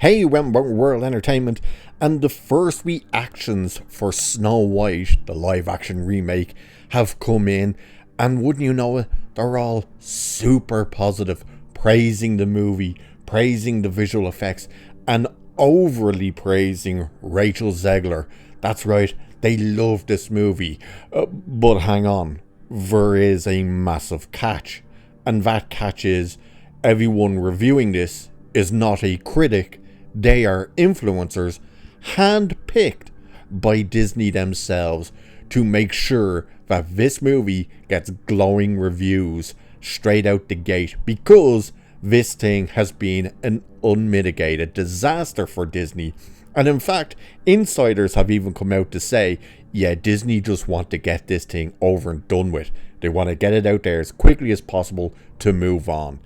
Hey, World Entertainment, and the first reactions for Snow White, the live action remake, have come in, and wouldn't you know it, they're all super positive, praising the movie, praising the visual effects, and overly praising Rachel Zegler. That's right, they love this movie. But hang on, there is a massive catch, and that catch is everyone reviewing this is not a critic. They are influencers handpicked by Disney themselves to make sure that this movie gets glowing reviews straight out the gate, because this thing has been an unmitigated disaster for Disney. And in fact, insiders have even come out to say, yeah, Disney just want to get this thing over and done with. They want to get it out there as quickly as possible to move on.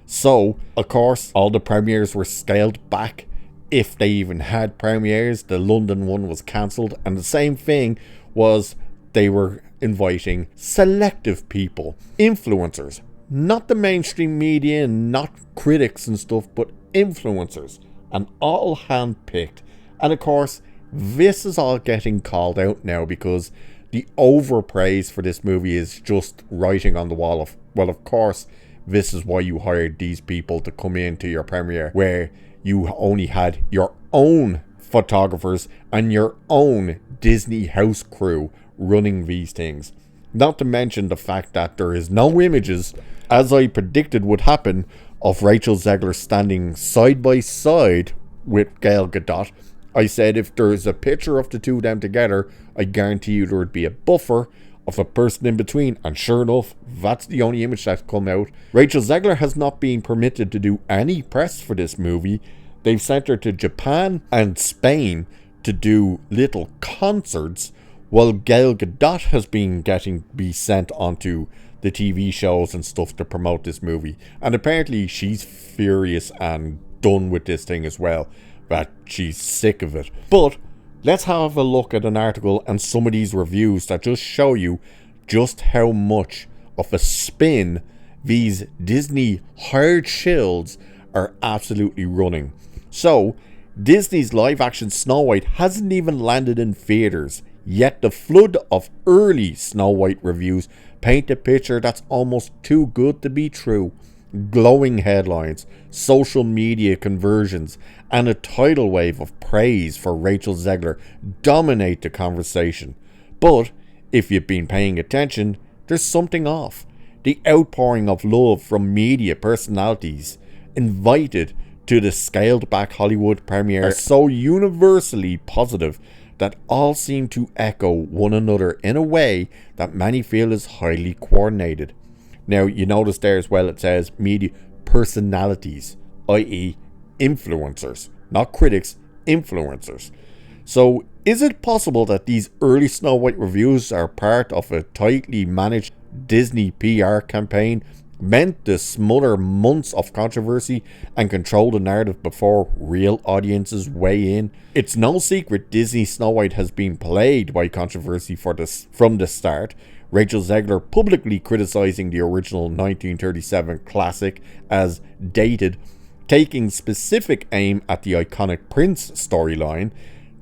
So, of course, all the premieres were scaled back. If they even had premieres, the London one was cancelled. And the same thing was they were inviting selective people, influencers, not the mainstream media, not critics and stuff, but influencers, and all handpicked. And of course, this is all getting called out now because the overpraise for this movie is just writing on the wall of, well, of course, this is why you hired these people to come into your premiere, where you only had your own photographers and your own Disney house crew running these things. Not to mention the fact that there is no images, as I predicted would happen, of Rachel Zegler standing side by side with Gal Gadot. I said if there is a picture of the two of them together, I guarantee you there would be a buffer of a person in between, and sure enough, that's the only image that's come out. Rachel Zegler has not been permitted to do any press for this movie. They've sent her to Japan and Spain to do little concerts, while Gal Gadot has been be sent onto the TV shows and stuff to promote this movie. And apparently she's furious and done with this thing as well, that she's sick of it. But let's have a look at an article and some of these reviews that just show you just how much of a spin these Disney hired shills are absolutely running. So, Disney's live-action Snow White hasn't even landed in theaters, yet the flood of early Snow White reviews paint a picture that's almost too good to be true. Glowing headlines, social media conversions, and a tidal wave of praise for Rachel Zegler dominate the conversation. But if you've been paying attention, there's something off. The outpouring of love from media personalities invited to the scaled back Hollywood premiere are so universally positive that all seem to echo one another in a way that many feel is highly coordinated. Now, you notice there as well it says media personalities, i.e. influencers, not critics, influencers. So, is it possible that these early Snow White reviews are part of a tightly managed Disney PR campaign meant to smother months of controversy and control the narrative before real audiences weigh in? It's no secret Disney Snow White has been plagued by controversy from the start. Rachel Zegler publicly criticizing the original 1937 classic as dated, taking specific aim at the iconic Prince storyline,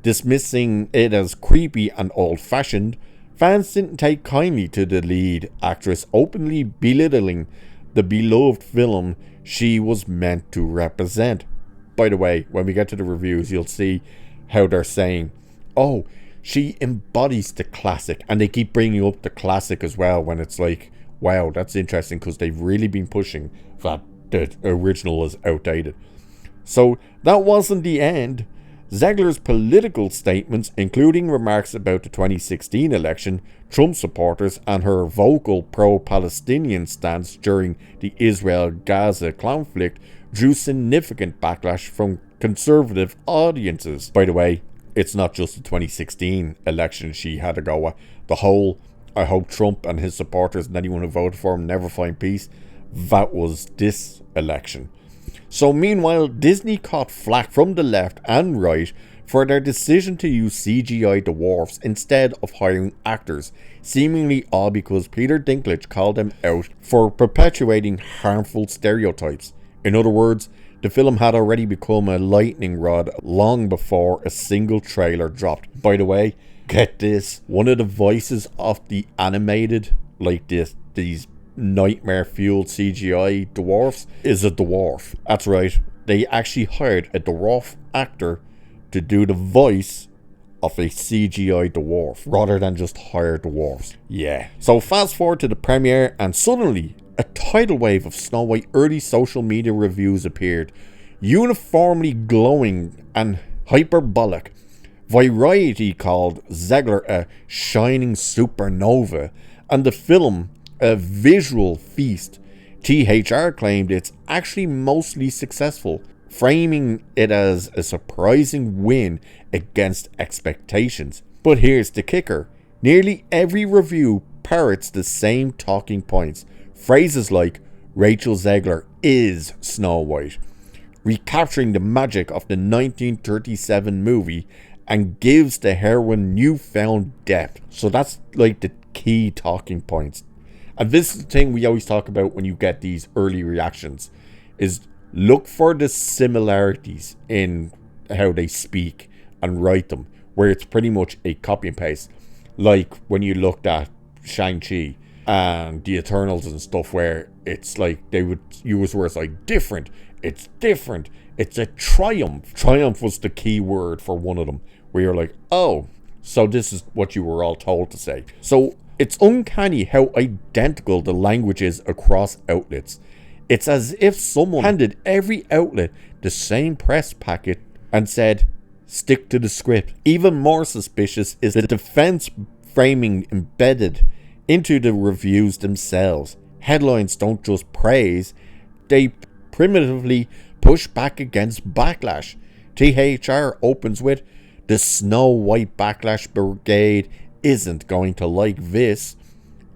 dismissing it as creepy and old-fashioned. Fans didn't take kindly to the lead actress openly belittling the beloved film she was meant to represent. By the way, when we get to the reviews, you'll see how they're saying, oh, she embodies the classic, and they keep bringing up the classic as well, when it's like, wow, that's interesting, because they've really been pushing that the original is outdated. So that wasn't the end. Zegler's political statements, including remarks about the 2016 election, Trump supporters, and her vocal pro-Palestinian stance during the Israel-Gaza conflict, drew significant backlash from conservative audiences. By the way, it's not just the 2016 election she had to go at. The whole, I hope Trump and his supporters and anyone who voted for him never find peace, that was this election. So meanwhile, Disney caught flack from the left and right for their decision to use CGI dwarfs instead of hiring actors, seemingly all because Peter Dinklage called them out for perpetuating harmful stereotypes. In other words, The film had already become a lightning rod long before a single trailer dropped. By the way, get this, one of the voices of the animated, like these nightmare-fueled CGI dwarfs, is a dwarf. That's right, they actually hired a dwarf actor to do the voice of a CGI dwarf, rather than just hire dwarfs. Yeah. So fast forward to the premiere, and suddenly a tidal wave of Snow White early social media reviews appeared, uniformly glowing and hyperbolic. Variety called Zegler a shining supernova, and the film a visual feast. THR claimed it's actually mostly successful, framing it as a surprising win against expectations. But here's the kicker. Nearly every review parrots the same talking points. Phrases like, Rachel Zegler is Snow White, recapturing the magic of the 1937 movie, and gives the heroine newfound depth. So that's like the key talking points. And this is the thing we always talk about when you get these early reactions, is look for the similarities in how they speak and write them, where it's pretty much a copy and paste. Like when you looked at Shang-Chi and the Eternals and stuff, where it's like they would use words like different, it's different, it's a triumph. Triumph was the key word for one of them, where you're like, oh, so this is what you were all told to say. So it's uncanny how identical the language is across outlets. It's as if someone handed every outlet the same press packet and said, stick to the script. Even more suspicious is the defense framing embedded into the reviews themselves. Headlines don't just praise, they primitively push back against backlash. THR opens with, the Snow White Backlash Brigade isn't going to like this.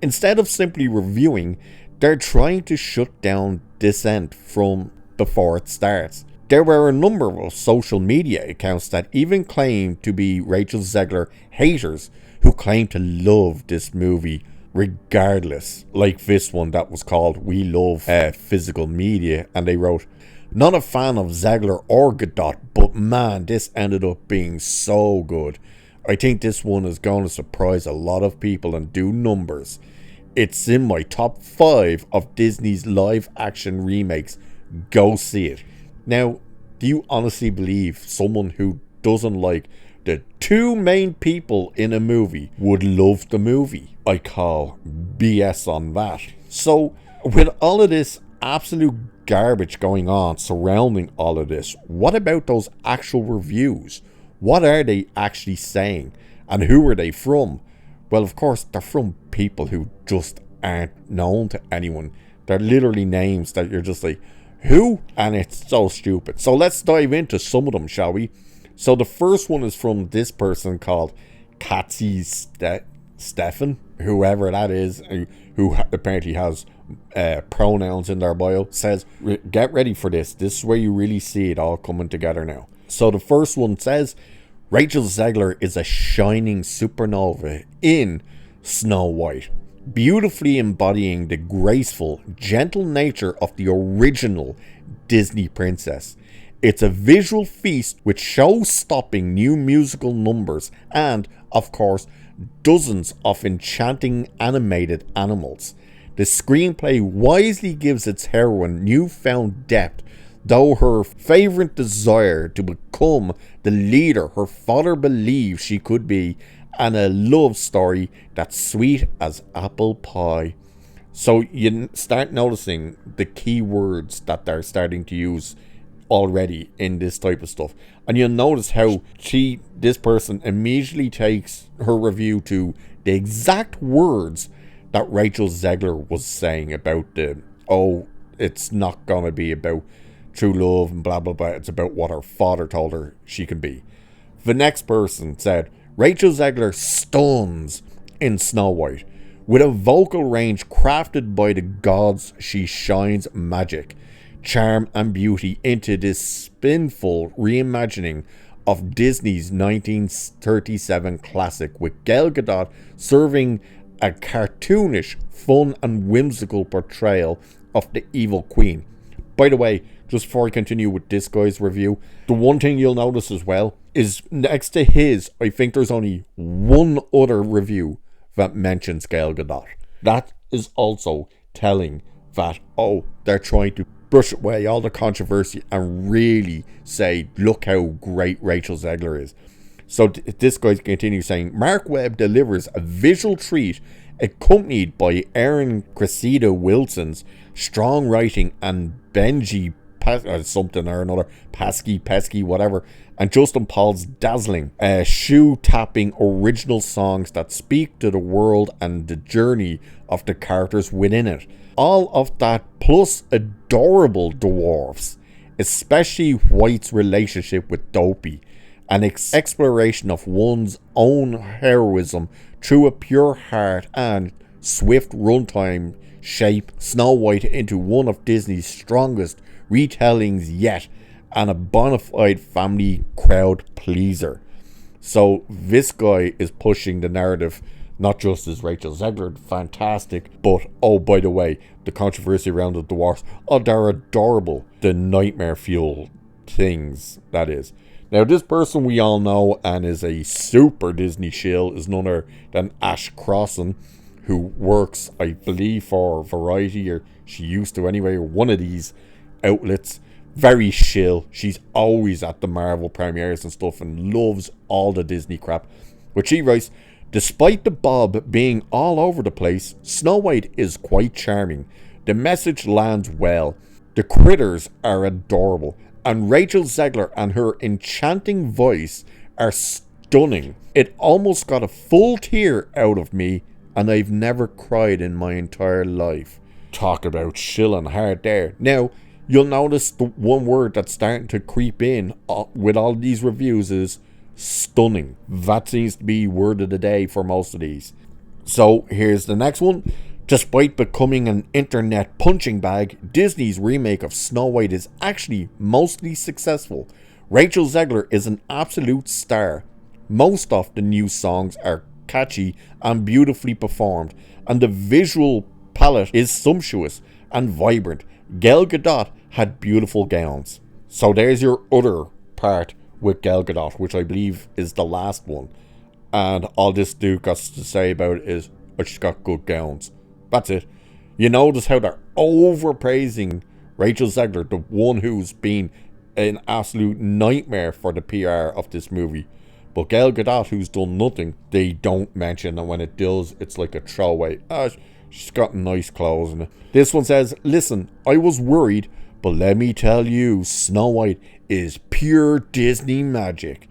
Instead of simply reviewing, they're trying to shut down dissent from before it starts. There were a number of social media accounts that even claimed to be Rachel Zegler haters who claimed to love this movie regardless. Like this one that was called We Love Physical Media, and they wrote, not a fan of Zegler or Godot, but man, this ended up being so good. I think this one is going to surprise a lot of people and do numbers. It's in my top 5 of Disney's live action remakes. Go see it. Now, do you honestly believe someone who doesn't like the 2 main people in a movie would love the movie? I call BS on that. So, with all of this absolute garbage going on surrounding all of this, what about those actual reviews? What are they actually saying? And who are they from? Well, of course, they're from people who just aren't known to anyone. They're literally names that you're just like, who? And it's so stupid. So let's dive into some of them, shall we? So the first one is from this person called Katzy Stefan, whoever that is, who apparently has pronouns in their bio, says, get ready for this. This is where you really see it all coming together now. So the first one says, Rachel Zegler is a shining supernova in Snow White, beautifully embodying the graceful, gentle nature of the original Disney princess. It's a visual feast with show-stopping new musical numbers and, of course, dozens of enchanting animated animals. The screenplay wisely gives its heroine newfound depth, though her favourite desire to become the leader her father believed she could be, and a love story that's sweet as apple pie. So you start noticing the key words that they're starting to use already in this type of stuff, and you'll notice how this person immediately takes her review to the exact words that Rachel Zegler was saying about it's not gonna be about true love and blah blah blah, it's about what her father told her she can be. The next person said, Rachel Zegler stuns in Snow White. With a vocal range crafted by the gods, she shines magic, charm and beauty into this spinful reimagining of Disney's 1937 classic, with Gal Gadot serving a cartoonish, fun and whimsical portrayal of the evil queen. By the way, just before I continue with this guy's review, the one thing you'll notice as well is next to his, I think there's only one other review that mentions Gal Gadot. That is also telling that, oh, they're trying to brush away all the controversy and really say, look how great Rachel Zegler is. So this guy continues saying, Mark Webb delivers a visual treat accompanied by Erin Cressida Wilson's strong writing and Benji something or another, pesky, whatever, and Justin Paul's dazzling, shoe-tapping original songs that speak to the world and the journey of the characters within it. All of that plus adorable dwarfs, especially White's relationship with Dopey, an exploration of one's own heroism through a pure heart and swift runtime shape Snow White into one of Disney's strongest retellings yet, and a bona fide family crowd pleaser. So this guy is pushing the narrative, not just as Rachel Zegler, fantastic, but oh, by the way, the controversy around the dwarfs, oh, they're adorable. The nightmare fuel things, that is. Now, this person we all know and is a super Disney shill is none other than Ash Crossan, who works, I believe, for Variety, or she used to anyway, or one of these outlets. Very shill. She's always at the Marvel premieres and stuff and loves all the Disney crap. But she writes, despite the Bob being all over the place, Snow White is quite charming. The message lands well. The critters are adorable. And Rachel Zegler and her enchanting voice are stunning. It almost got a full tear out of me, and I've never cried in my entire life. Talk about shilling hard there. Now, you'll notice the one word that's starting to creep in with all these reviews is stunning. That seems to be word of the day for most of these. So here's the next one. Despite becoming an internet punching bag, Disney's remake of Snow White is actually mostly successful. Rachel Zegler is an absolute star. Most of the new songs are catchy and beautifully performed, and the visual palette is sumptuous and vibrant. Gal Gadot had beautiful gowns. So there's your other part with Gal Gadot, which I believe is the last one. And all this dude got to say about it is, oh, she's got good gowns. That's it. You notice how they're overpraising Rachel Zegler, the one who's been an absolute nightmare for the PR of this movie. But Gal Gadot, who's done nothing, they don't mention, and when it does, it's like a throwaway. She's got nice clothes in it. This one says, listen, I was worried, but let me tell you, Snow White is pure Disney magic.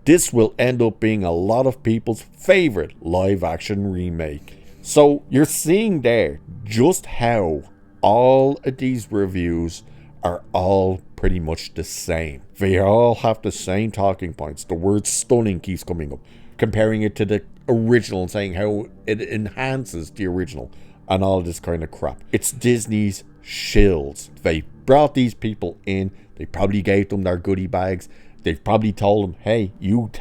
This will end up being a lot of people's favorite live-action remake. So you're seeing there just how all of these reviews are all pretty much the same. They all have the same talking points. The word stunning keeps coming up, comparing it to the original and saying how it enhances the original and all this kind of crap. It's Disney's shills. They brought these people in. They probably gave them their goodie bags. They've probably told them, hey, you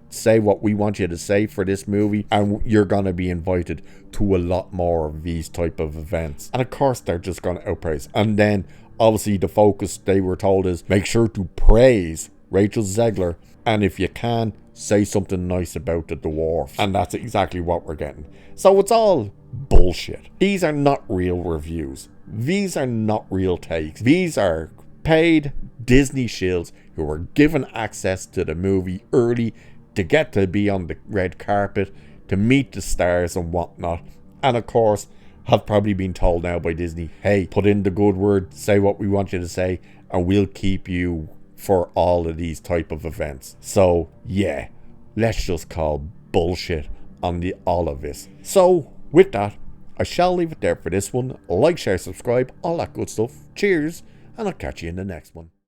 say what we want you to say for this movie, and you're going to be invited to a lot more of these type of events. And of course, they're just going to outpraise. And then, obviously, the focus, they were told, is make sure to praise Rachel Zegler, and if you can, say something nice about the dwarf. And that's exactly what we're getting. So it's all bullshit. These are not real reviews. These are not real takes. These are paid Disney shills who were given access to the movie early to get to be on the red carpet, to meet the stars and whatnot, and of course have probably been told now by Disney, hey, put in the good word, say what we want you to say, and we'll keep you for all of these type of events. So yeah, let's just call bullshit on all of this. So with that, I shall leave it there for this one. Like, share, subscribe, all that good stuff. Cheers, and I'll catch you in the next one.